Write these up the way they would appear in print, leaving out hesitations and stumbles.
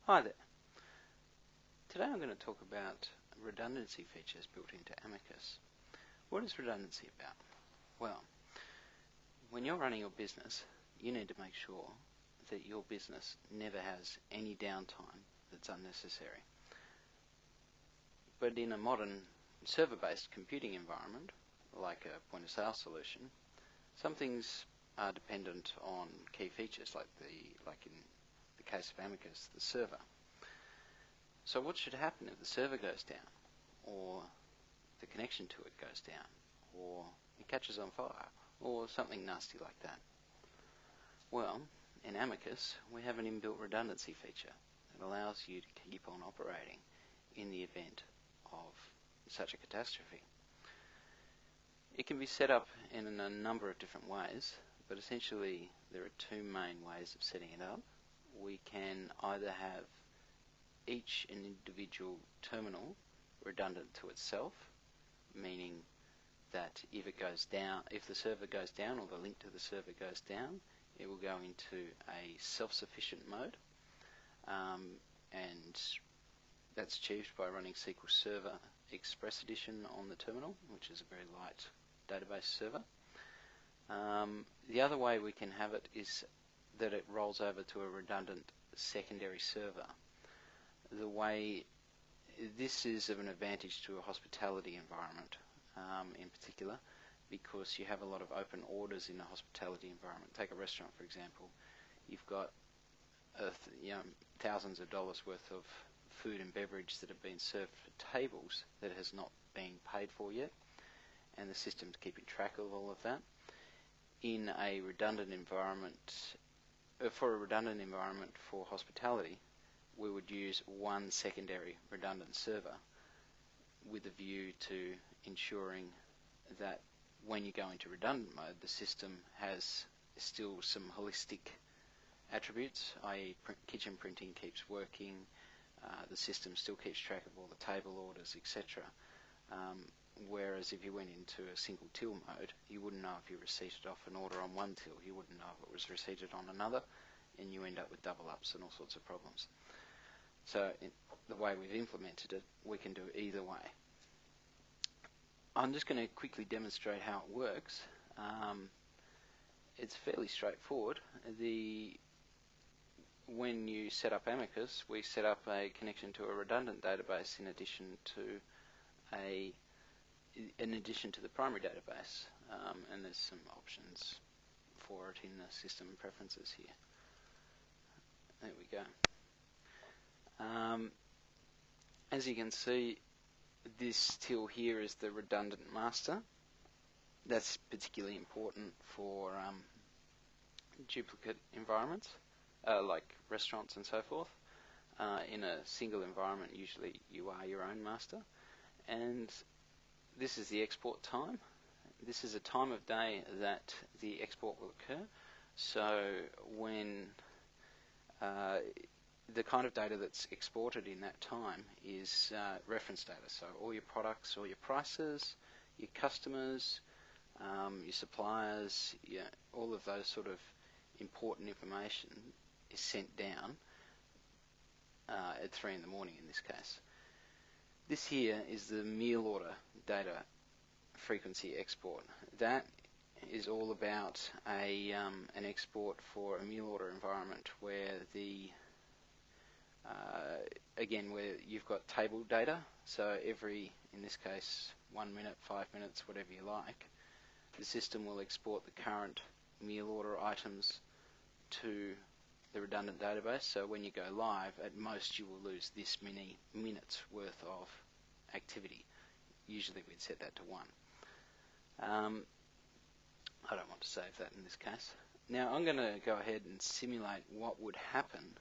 Hi there. Today I'm going to talk about redundancy features built into Amicus. What is redundancy about? Well, when you're running your business, you need to make sure that your business never has any downtime that's unnecessary. But in a modern server-based computing environment, like a point-of-sale solution, some things are dependent on key features, like in the case of Amicus, the server. So what should happen if the server goes down, or the connection to it goes down, or it catches on fire, or something nasty like that? Well, in Amicus, we have an inbuilt redundancy feature that allows you to keep on operating in the event of such a catastrophe. It can be set up in a number of different ways, but essentially there are two main ways of setting it up. We can either have each individual terminal redundant to itself, meaning that if the server goes down or the link to the server goes down, it will go into a self-sufficient mode, and that's achieved by running SQL Server Express Edition on the terminal, which is a very light database server. The other way we can have it is that it rolls over to a redundant secondary server. The way this is of an advantage to a hospitality environment in particular, because you have a lot of open orders in a hospitality environment. Take a restaurant, for example. You've got thousands of dollars worth of food and beverage that have been served for tables that has not been paid for yet, and the system's keeping track of all of that. In a redundant environment, for hospitality, we would use one secondary redundant server with a view to ensuring that when you go into redundant mode, the system has still some holistic attributes, i.e. kitchen printing keeps working, the system still keeps track of all the table orders, etc. Whereas if you went into a single till mode, you wouldn't know if you receipted off an order on one till, you wouldn't know if it was receipted on another, and you end up with double ups and all sorts of problems. So the way we've implemented it, we can do either way. I'm just going to quickly demonstrate how it works. It's fairly straightforward. When you set up Amicus, we set up a connection to a redundant database in addition to the primary database, and there's some options for it in the system preferences here. There we go. As you can see, this till here is the redundant master. That's particularly important for duplicate environments, like restaurants and so forth. In a single environment, usually you are your own master. And this is the export time. This is a time of day that the export will occur. So when the kind of data that's exported in that time is reference data. So all your products, all your prices, your customers, your suppliers, all of those sort of important information is sent down at 3 in the morning in this case. This here is the meal order data frequency export. That is all about an export for a meal order environment where where you've got table data, so every, in this case, 1 minute, 5 minutes, whatever you like, the system will export the current meal order items to the redundant database. So when you go live, at most you will lose this many minutes worth of activity. Usually we'd set that to 1. I don't want to save that in this case. Now I'm going to go ahead and simulate what would happen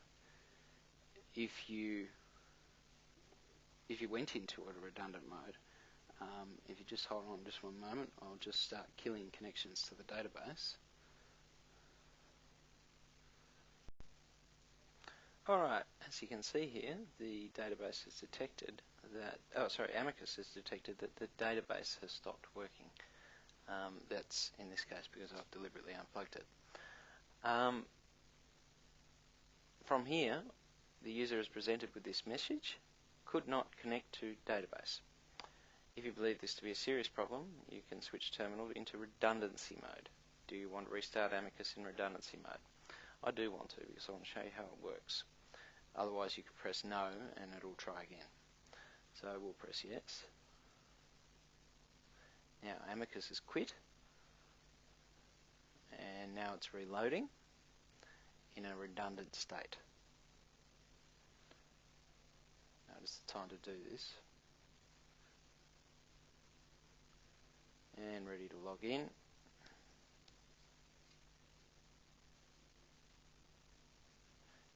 if you went into a redundant mode. If you just hold on just one moment, I'll just start killing connections to the database. Alright, as you can see here, the database has detected that, Amicus has detected that the database has stopped working. That's in this case because I've deliberately unplugged it. From here, the user is presented with this message, could not connect to database. If you believe this to be a serious problem, you can switch terminal into redundancy mode. Do you want to restart Amicus in redundancy mode? I do want to, because I want to show you how it works. Otherwise you could press no and it'll try again. So we'll press yes. Now Amicus is quit, and now it's reloading in a redundant state. Notice the time to do this. And ready to log in.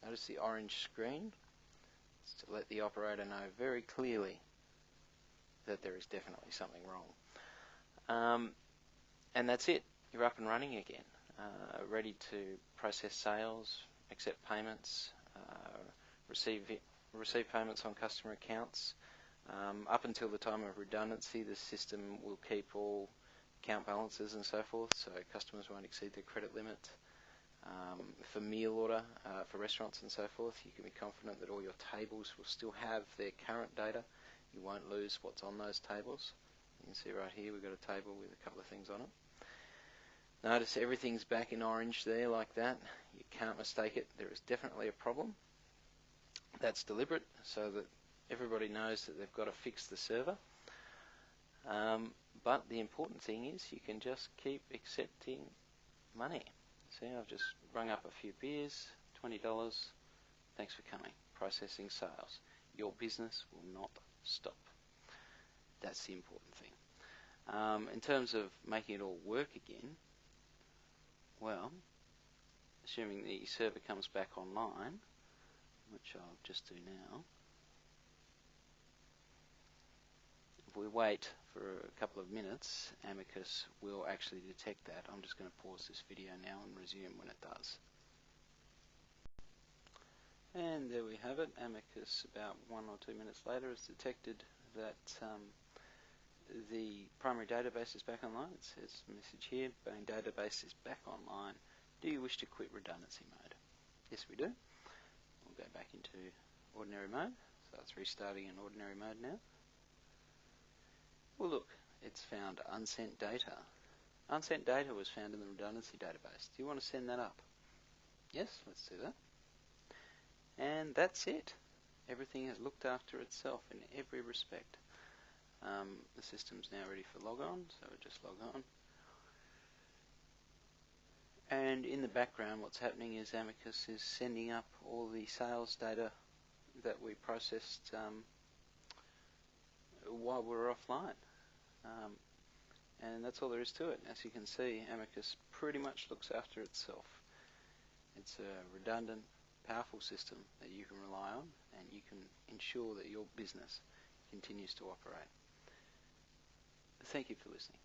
Notice the orange screen. It's to let the operator know very clearly that there is definitely something wrong. And that's it. You're up and running again. Ready to process sales, accept payments, receive payments on customer accounts. Up until the time of redundancy, the system will keep all account balances and so forth, so customers won't exceed their credit limit. For meal order, for restaurants and so forth, you can be confident that all your tables will still have their current data. You won't lose what's on those tables. You can see right here we've got a table with a couple of things on it. Notice everything's back in orange there like that. You can't mistake it. There is definitely a problem. That's deliberate so that everybody knows that they've got to fix the server. But the important thing is you can just keep accepting money. See, I've just rung up a few beers, $20. Thanks for coming. Processing sales. Your business will not stop. That's the important thing. In terms of making it all work again, well, assuming the server comes back online, which I'll just do now. If we wait for a couple of minutes, Amicus will actually detect that. I'm just going to pause this video now and resume when it does. And there we have it. Amicus, about 1 or 2 minutes later, has detected that the primary database is back online. It says message here, main database is back online. Do you wish to quit redundancy mode? Yes, we do. We'll go back into ordinary mode. So it's restarting in ordinary mode now. Well, look, it's found unsent data. Unsent data was found in the redundancy database. Do you want to send that up? Yes, let's do that. And that's it. Everything has looked after itself in every respect. The system's now ready for log on, so we just log on. And in the background, what's happening is Amicus is sending up all the sales data that we processed while we were offline. And that's all there is to it. As you can see, Amicus pretty much looks after itself. It's a redundant, powerful system that you can rely on, and you can ensure that your business continues to operate. Thank you for listening.